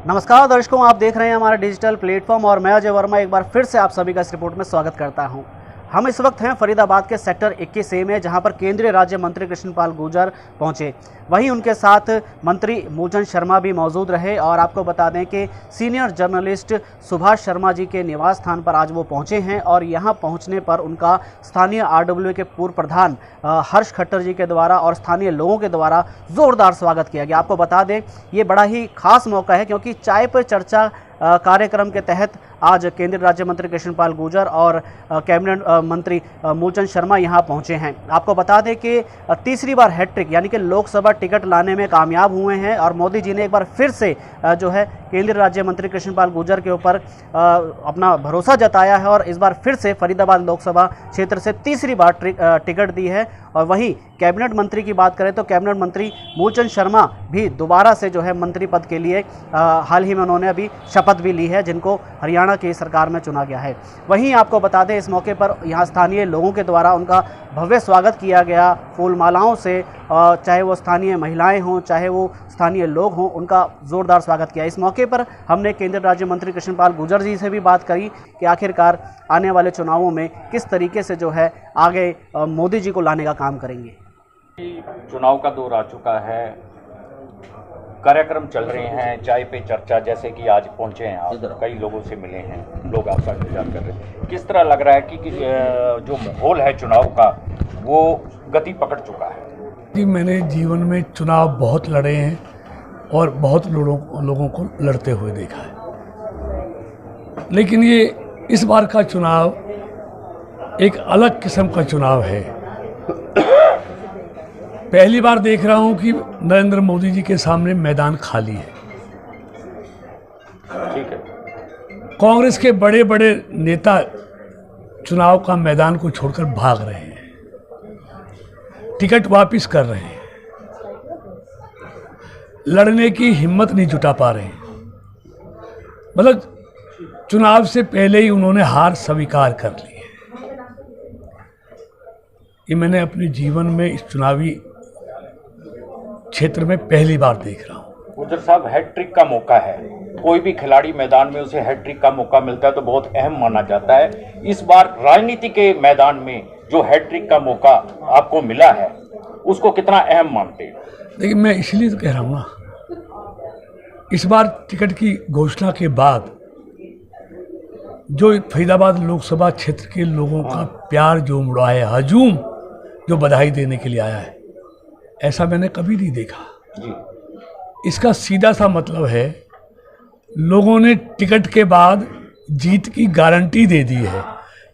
नमस्कार दर्शकों, आप देख रहे हैं हमारा डिजिटल प्लेटफॉर्म और मैं अजय वर्मा एक बार फिर से आप सभी का इस रिपोर्ट में स्वागत करता हूं। हम इस वक्त हैं फरीदाबाद के सेक्टर 21A में, जहां पर केंद्रीय राज्य मंत्री कृष्णपाल गुर्जर पहुंचे। वहीं उनके साथ मंत्री मूलचंद शर्मा भी मौजूद रहे और आपको बता दें कि सीनियर जर्नलिस्ट सुभाष शर्मा जी के निवास स्थान पर आज वो पहुंचे हैं और यहां पहुंचने पर उनका स्थानीय RWA के पूर्व प्रधान हर्ष खट्टर जी के द्वारा और स्थानीय लोगों के द्वारा ज़ोरदार स्वागत किया गया। आपको बता दें ये बड़ा ही खास मौका है क्योंकि चाय पर चर्चा कार्यक्रम के तहत आज केंद्रीय राज्य मंत्री कृष्णपाल गुर्जर और कैबिनेट मंत्री मूलचंद शर्मा यहां पहुंचे हैं। आपको बता दें कि तीसरी बार हैट्रिक यानी कि लोकसभा टिकट लाने में कामयाब हुए हैं और मोदी जी ने एक बार फिर से जो है केंद्रीय राज्य मंत्री कृष्णपाल गुर्जर के ऊपर अपना भरोसा जताया है और इस बार फिर से फरीदाबाद लोकसभा क्षेत्र से तीसरी बार टिकट दी है। और वहीं कैबिनेट मंत्री की बात करें तो कैबिनेट मंत्री मूलचंद शर्मा भी दोबारा से जो है मंत्री पद के लिए हाल ही में उन्होंने अभी शपथ भी ली है, जिनको हरियाणा की सरकार में चुना गया है। वहीं आपको बता दें इस मौके पर यहाँ स्थानीय लोगों के द्वारा उनका भव्य स्वागत किया गया फूल मालाओं से, चाहे वो स्थानीय महिलाएं हों चाहे वो स्थानीय लोग हों, उनका ज़ोरदार स्वागत किया। इस मौके पर हमने केंद्रीय राज्य मंत्री कृष्णपाल गुर्जर जी से भी बात करी कि आखिरकार आने वाले चुनावों में किस तरीके से जो है आगे मोदी जी को लाने का काम करेंगे। चुनाव का दौर आ चुका है, कार्यक्रम चल रहे हैं, चाय पे चर्चा जैसे कि आज पहुंचे हैं आप, कई लोगों से मिले हैं, लोग आपका इंतजार कर रहे हैं। किस तरह लग रहा है कि जो माहौल है चुनाव का वो गति पकड़ चुका है? जी, मैंने जीवन में चुनाव बहुत लड़े हैं और बहुत लोगों को लड़ते हुए देखा है, लेकिन ये इस बार का चुनाव एक अलग किस्म का चुनाव है। पहली बार देख रहा हूं कि नरेंद्र मोदी जी के सामने मैदान खाली है। ठीक है। कांग्रेस के बड़े बड़े नेता चुनाव का मैदान को छोड़कर भाग रहे हैं, टिकट वापस कर रहे हैं, लड़ने की हिम्मत नहीं जुटा पा रहे हैं। मतलब चुनाव से पहले ही उन्होंने हार स्वीकार कर ली है। ये मैंने अपने जीवन में इस चुनावी क्षेत्र में पहली बार देख रहा हूँ। गुर्जर साहब, हैट्रिक का मौका है, कोई भी खिलाड़ी मैदान में उसे हैट्रिक का मौका मिलता है तो बहुत अहम माना जाता है। इस बार राजनीति के मैदान में जो हैट्रिक का मौका आपको मिला है उसको कितना अहम मानते हैं? देखिए, मैं इसलिए तो कह रहा हूँ ना, इस बार टिकट की घोषणा के बाद जो फरीदाबाद लोकसभा क्षेत्र के लोगों का प्यार जो उमड़ा है, हजूम जो बधाई देने के लिए आया है, ऐसा मैंने कभी नहीं देखा जी। इसका सीधा सा मतलब है लोगों ने टिकट के बाद जीत की गारंटी दे दी है।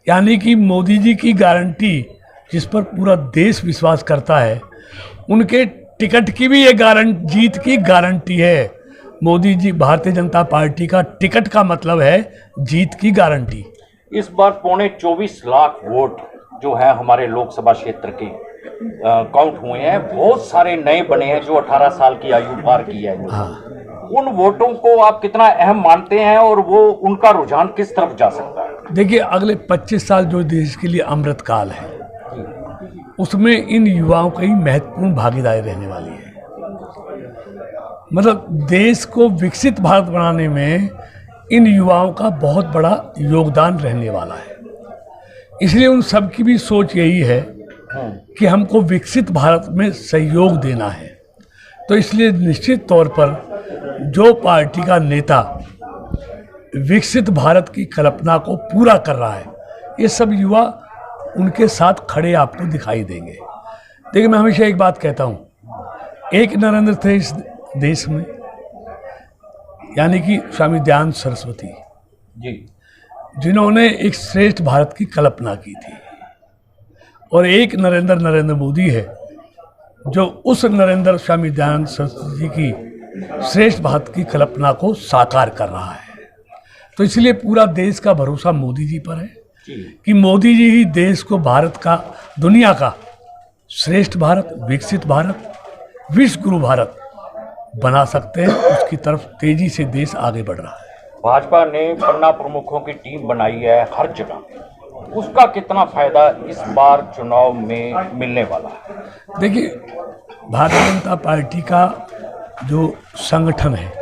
यानी कि मोदी जी की गारंटी जिस पर पूरा देश विश्वास करता है, उनके टिकट की भी ये जीत की गारंटी है। मोदी जी, भारतीय जनता पार्टी का टिकट का मतलब है जीत की गारंटी। इस बार 24 लाख वोट जो है हमारे लोकसभा क्षेत्र के काउंट हुए हैं, बहुत सारे नए बने हैं जो 18 साल की आयु पार की है। हाँ। उन वोटों को आप कितना अहम मानते हैं और वो उनका रुझान किस तरफ जा सकता है? देखिए, अगले 25 साल जो देश के लिए अमृत काल है, उसमें इन युवाओं की महत्वपूर्ण भागीदारी रहने वाली है। मतलब देश को विकसित भारत बनाने में इन युवाओं का बहुत बड़ा योगदान रहने वाला है। इसलिए उन सब की भी सोच यही है कि हमको विकसित भारत में सहयोग देना है। तो इसलिए निश्चित तौर पर जो पार्टी का नेता विकसित भारत की कल्पना को पूरा कर रहा है, ये सब युवा उनके साथ खड़े आपको दिखाई देंगे। देखिए, मैं हमेशा एक बात कहता हूँ, एक नरेंद्र थे इस देश में, यानी कि स्वामी दयानंद सरस्वती जी, जिन्होंने एक श्रेष्ठ भारत की कल्पना की थी। और एक नरेंद्र मोदी है जो उस नरेंद्र स्वामी दयानंद सरस्वती जी की श्रेष्ठ भारत की कल्पना को साकार कर रहा है। तो इसलिए पूरा देश का भरोसा मोदी जी पर है कि मोदी जी ही देश को भारत का, दुनिया का श्रेष्ठ भारत, विकसित भारत, विश्व गुरु भारत बना सकते हैं। उसकी तरफ तेजी से देश आगे बढ़ रहा है। भाजपा ने पन्ना प्रमुखों की टीम बनाई है हर जगह, उसका कितना फायदा इस बार चुनाव में मिलने वाला है? देखिए, भारतीय जनता पार्टी का जो संगठन है,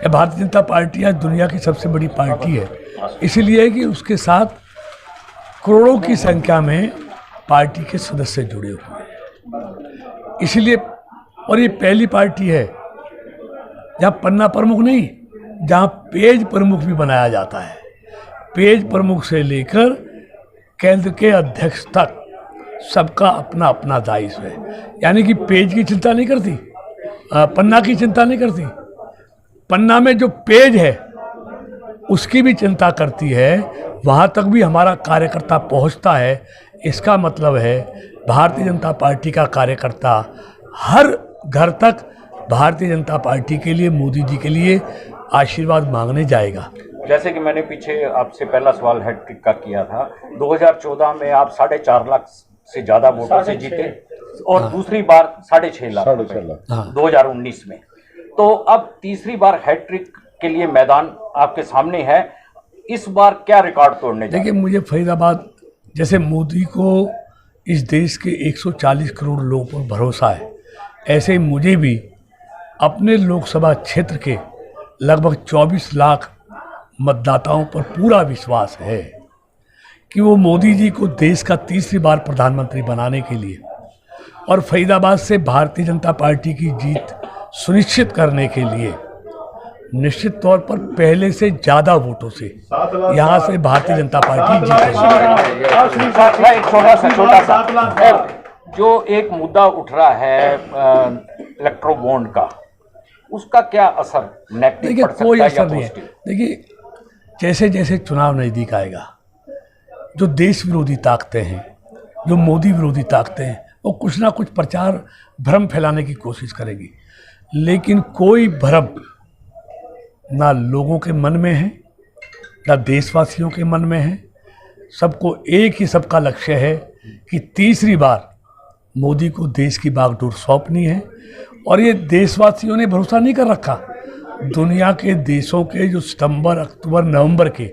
ये भारतीय जनता पार्टी आज दुनिया की सबसे बड़ी पार्टी है, इसलिए कि उसके साथ करोड़ों की संख्या में पार्टी के सदस्य जुड़े हुए हैं। इसलिए, और ये पहली पार्टी है जहाँ पन्ना प्रमुख नहीं, जहाँ पेज प्रमुख भी बनाया जाता है। पेज प्रमुख से लेकर केंद्र के अध्यक्ष तक सबका अपना अपना दायित्व है, यानी कि पेज की चिंता नहीं करती, पन्ना की चिंता नहीं करती, पन्ना में जो पेज है उसकी भी चिंता करती है, वहाँ तक भी हमारा कार्यकर्ता पहुँचता है। इसका मतलब है भारतीय जनता पार्टी का कार्यकर्ता हर घर तक भारतीय जनता पार्टी के लिए, मोदी जी के लिए आशीर्वाद मांगने जाएगा। जैसे कि मैंने पीछे आपसे पहला सवाल हैट्रिक का किया था, 2014 में आप 4.5 लाख से ज़्यादा वोटों से जीते और दूसरी बार 6.5 लाख 2019 में। तो अब तीसरी बार हैट्रिक के लिए मैदान आपके सामने है, इस बार क्या रिकॉर्ड तोड़ने जा रहे हैं? देखिए, मुझे फरीदाबाद जैसे मोदी को इस देश के 140 करोड़ लोगों पर भरोसा है, ऐसे ही मुझे भी अपने लोकसभा क्षेत्र के लगभग 24 लाख मतदाताओं पर पूरा विश्वास है कि वो मोदी जी को देश का तीसरी बार प्रधानमंत्री बनाने के लिए और फरीदाबाद से भारतीय जनता पार्टी की जीत सुनिश्चित करने के लिए निश्चित तौर पर पहले से ज़्यादा वोटों से यहाँ से भारतीय जनता पार्टी जीतेगी। छोटा सा जो एक मुद्दा उठ रहा है इलेक्ट्रो बॉन्ड का, उसका क्या असर नेगेटिव पड़ सकता है? कोई असर नहीं है। देखिए, जैसे जैसे चुनाव नज़दीक आएगा, जो देश विरोधी ताकतें हैं, जो मोदी विरोधी ताकतें हैं, वो कुछ ना कुछ प्रचार भ्रम फैलाने की कोशिश करेगी, लेकिन कोई भ्रम ना लोगों के मन में है, ना देशवासियों के मन में है। सबको एक ही सबका लक्ष्य है कि तीसरी बार मोदी को देश की बागडोर सौंपनी है। और ये देशवासियों ने भरोसा नहीं कर रखा, दुनिया के देशों के जो सितंबर, अक्टूबर, नवंबर के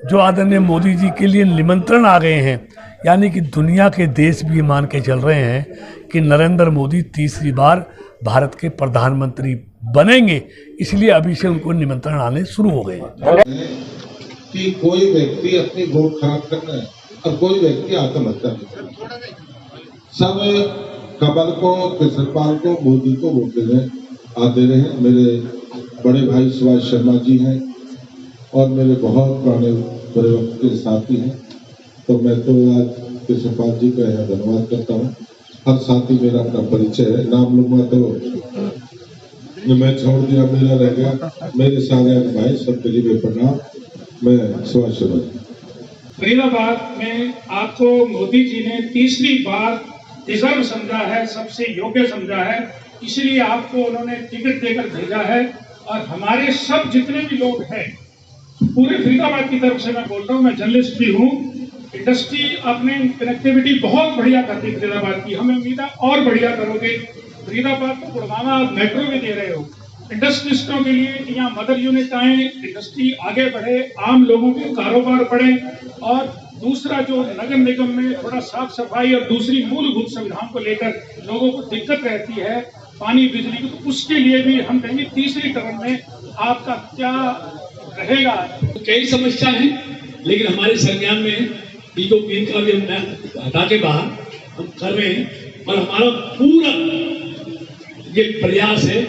जो आदरणीय मोदी जी के लिए निमंत्रण आ गए हैं, यानी कि दुनिया के देश भी मान के चल रहे हैं कि नरेंद्र मोदी तीसरी बार भारत के प्रधानमंत्री बनेंगे, इसलिए अभी से उनको निमंत्रण आने शुरू हो गए हैं। कि कोई व्यक्ति अपनी वोट खराब करना है और कोई व्यक्ति आत्महत्या नहीं करना। सब कमल को, केसरपाल को, मोदी को वोट देने आते रहे। मेरे बड़े भाई सुभाष शर्मा जी हैं और मेरे बहुत पुराने बड़े वक्त के साथी हैं, तो मैं तो आज केसरपाल जी का यहाँ धन्यवाद करता हूँ। हर साथी मेरा अपना परिचय है, नाम लूंगा तो मैं छोड़ दिया, मेरा रह गया। मेरे सारे भाई सबके लिए प्रणाम। मैं सुभाष शर्मा जी। फरीदाबाद में आपको मोदी जी ने तीसरी बार डिजर्व समझा है, सबसे योग्य समझा है, इसलिए आपको उन्होंने टिकट देकर भेजा है। और हमारे सब जितने भी लोग हैं, पूरे फरीदाबाद की तरफ से मैं बोल रहा हूँ, मैं जर्नलिस्ट भी हूँ। इंडस्ट्री अपने कनेक्टिविटी बहुत बढ़िया करती है फरीदाबाद की, हमें उम्मीद है और बढ़िया करोगे। फरीदाबाद को गुड़गांव आप मेट्रो भी दे रहे हो। इंडस्ट्रिस्टों के लिए यहाँ मदर यूनिट आए, इंडस्ट्री आगे बढ़े, आम लोगों के कारोबार बढ़े। और दूसरा, जो नगर निगम में थोड़ा साफ सफाई और दूसरी मूलभूत सुविधाओं को लेकर लोगों को दिक्कत रहती है, पानी, बिजली की, तो उसके लिए भी हम कहेंगे तीसरी टर्म में आपका क्या रहेगा। कई समस्या है, लेकिन हमारे संज्ञान में पीको पीन का भी हम हटा के बाहर हम कर रहे हैं। और हमारा पूरा ये प्रयास है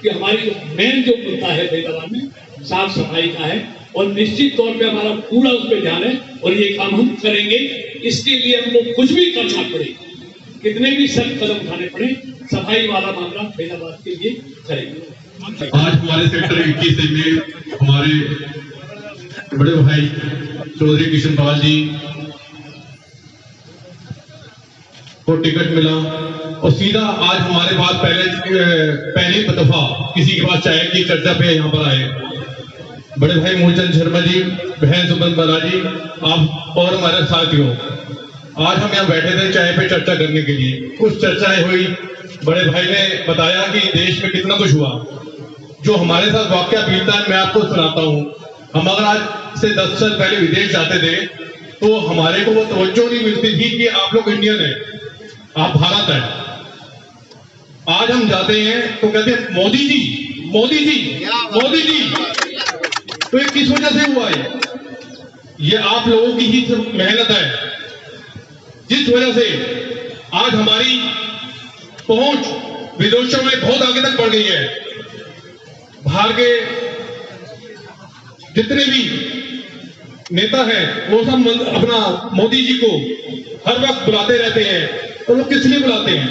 कि हमारी मेन जो मुद्दा है फरीदाबाद में साफ सफाई का है, और निश्चित तौर पे हमारा पूरा उस पर ध्यान है और ये काम हम करेंगे। इसके लिए हमको कुछ भी करना पड़े, कितने भी सख्त कदम उठाने पड़े, सफाई वाला मामला फरीदाबाद के लिए करेंगे। आज हमारे सेक्टर 21 में हमारे बड़े भाई चौधरी किशन पाल जी को टिकट मिला और सीधा आज हमारे पास पहली दफा किसी के पास चाय की चर्चा पे यहाँ पर आए। बड़े भाई मूलचंद शर्मा जी, बहन सुमन बाला जी, आप और हमारे साथियों, आज हम यहाँ बैठे थे चाय पे चर्चा करने के लिए। कुछ चर्चाएं हुई, बड़े भाई ने बताया कि देश में कितना कुछ हुआ। जो हमारे साथ वाकया बीतता है मैं आपको सुनाता हूँ। हम अगर आज से 10 साल पहले विदेश जाते थे तो हमारे को वो तवज्जो नहीं मिलती थी कि आप लोग इंडियन है, आप भारत है। आज हम जाते हैं तो कहते हैं मोदी जी मोदी जी तो ये किस वजह से हुआ है? ये आप लोगों की ही मेहनत है, जिस वजह से आज हमारी पहुंच विदेशों में बहुत आगे तक बढ़ गई है। बाहर के जितने भी नेता हैं वो सब अपना मोदी जी को हर वक्त बुलाते रहते हैं, और वो किस लिए बुलाते हैं?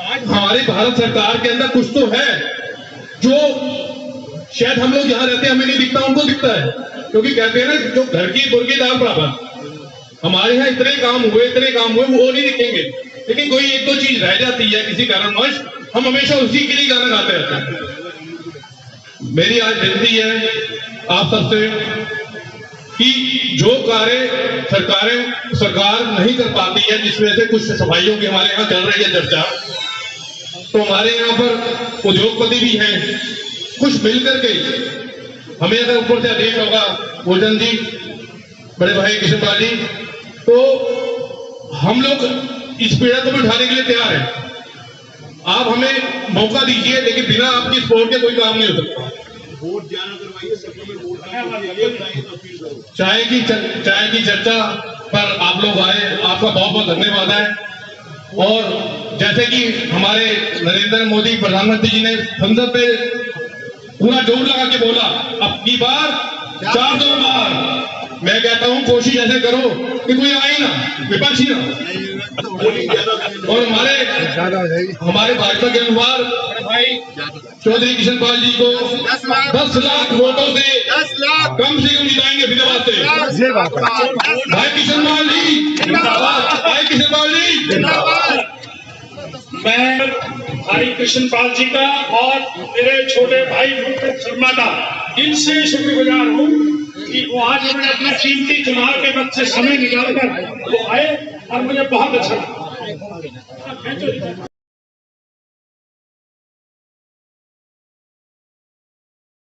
आज हमारे भारत सरकार के अंदर कुछ तो है जो शायद हम लोग यहाँ रहते हैं हमें नहीं दिखता, उनको दिखता है। क्योंकि कहते हैं ना, जो घर की मुर्गी दाल बराबर। हमारे यहाँ इतने काम हुए वो नहीं दिखेंगे, लेकिन कोई एक दो चीज रह जाती है किसी कारणवश, हम हमेशा उसी के लिए गाना गाते रहते हैं। मेरी आज विनती है आप सबसे कि जो कार्य सरकार नहीं कर पाती है, जिस वजह से कुछ सफाइयों की हमारे यहाँ चल रही है चर्चा, तो हमारे यहाँ पर उद्योगपति भी हैं, कुछ मिलकर के हमें अगर ऊपर से आदेश होगा भोजन जी, बड़े भाई किशनपाल जी, तो हम लोग इस पीड़ा को भी उठाने के लिए तैयार हैं। आप हमें मौका दीजिए, लेकिन बिना आपकी सपोर्ट के कोई काम नहीं हो सकता। चाय की चर्चा पर आप लोग आए, आपका बहुत बहुत धन्यवाद है। और जैसे कि हमारे नरेंद्र मोदी प्रधानमंत्री जी ने संसद में पूरा जोर लगा के बोला, अब की बार 400 बार, मैं कहता हूं कोशिश ऐसे करो कि कोई आए ना, विपक्षी ना। और हमारे भाजपा के अनुसार भाई चौधरी किशनपाल जी को 10 लाख वोटों से कम से कम जिताएंगे फरीदाबाद से। भाई किशनपाल जी जिंदाबाद, भाई किशनपाल जी जिंदाबाद। मैं भाई कृष्णपाल जी का और मेरे छोटे भाई मुकुट शर्मा का इनसे शुक्रगुजार हूँ कि वो आज उन्होंने अपना कीमती चुनाव के वक्त से समय निकालकर वो आए और मुझे बहुत अच्छा लगा।